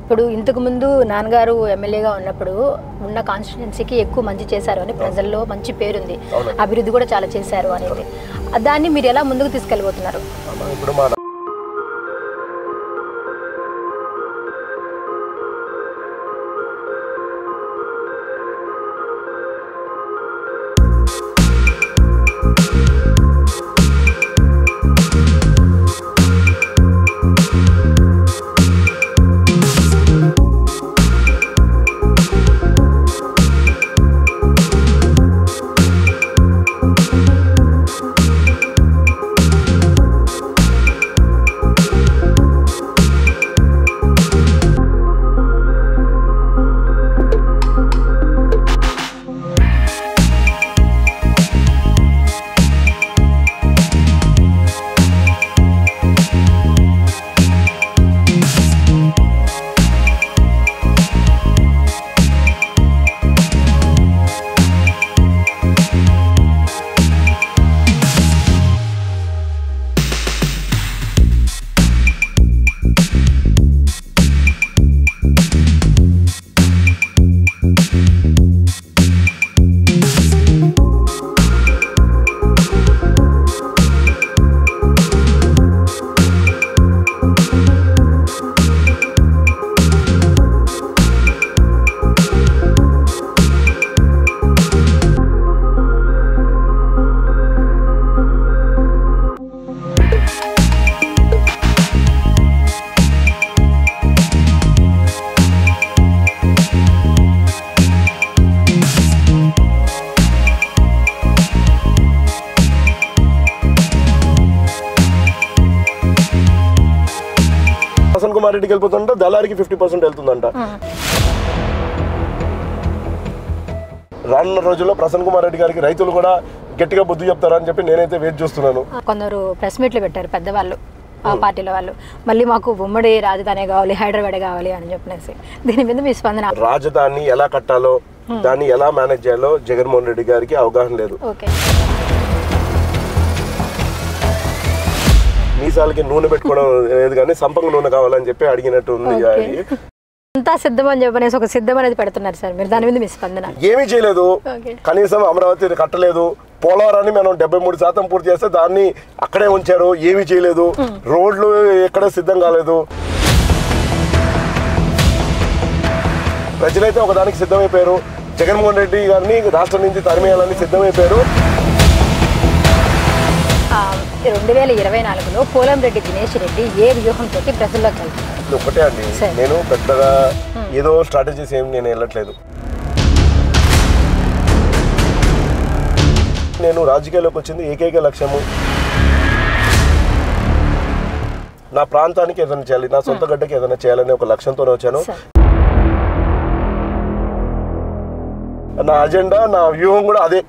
ఇప్పుడు ఇంతకు ముందు నాన్నగారు ఎమ్మెల్యేగా ఉన్నప్పుడు ఉన్న కాన్స్టిట్యున్సీకి ఎక్కువ మంచి చేశారు అని ప్రజల్లో మంచి పేరుంది, అభివృద్ధి కూడా చాలా చేశారు అనేది. దాన్ని మీరు ఎలా ముందుకు తీసుకెళ్ళిపోతున్నారు? ఇప్పుడు ప్రసన్న కుమార్ రెడ్డికి వెళ్ళిపోతుందంట, దళారికి 50% వెళ్తుందంట. రానున్న రోజుల్లో ప్రసన్న కుమార్ రెడ్డి గారికి రైతులు కూడా గట్టిగా బుద్ధి చెప్తారని చెప్పి నేనైతే వెయిట్ చూస్తున్నాను. కొందరు ప్రెస్ మీట్లు పెట్టారు పెద్దవాళ్ళు, ఆ పార్టీల వాళ్ళు, మళ్ళీ మాకు ఉమ్మడి రాజధాని కావాలి, హైదరాబాద్ కావాలి అని చెప్పేసి. దీని మీద మీ స్పందన? రాజధాని ఎలా కట్టాలో, దాన్ని ఎలా మేనేజ్ చేయాలో జగన్మోహన్ రెడ్డి గారికి అవగాహన లేదు. మీసాలకి నూనె పెట్టుకోవడం లేదు కానీ సంపంగ నూనె కావాలని చెప్పి అడిగినట్టు ఉంది. అంతా సిద్ధం అని చెప్పనేసి ఒక సిద్ధం అనేది పెడుతున్నారు సార్, మీరు దాని మీద మీ స్పందన? ఏమీ చేయలేదు, కనీసం అమరావతి కట్టలేదు. పోలవరాన్ని మనం 73% పూర్తి చేస్తే దాన్ని అక్కడే ఉంచారు, ఏమీ చేయలేదు. రోడ్లు ఎక్కడ సిద్ధం కాలేదు. ప్రజలైతే ఒకదానికి సిద్ధమైపోయారు, జగన్మోహన్ రెడ్డి గారిని రాష్ట్రం నుంచి తరిమేయాలని సిద్ధమైపోయారు. 2024లో పోలంరెడ్డి దినేష్ రెడ్డి ఏ వ్యూహంతో ప్రజల్లోకి వెళ్తున్నారు? ఒకటే అండి, నేను పెద్దగా ఏదో స్ట్రాటజీస్ ఏమి నేను వెళ్ళట్లేదు. నేను రాజకీయాల్లోకి వచ్చింది ఏకైక లక్ష్యము, నా ప్రాంతానికి ఏదైనా చేయాలి, నా సొంత గడ్డకి ఏదైనా చేయాలనే ఒక లక్ష్యంతోనే వచ్చాను. నా అజెండా, నా వ్యూహం కూడా అదే.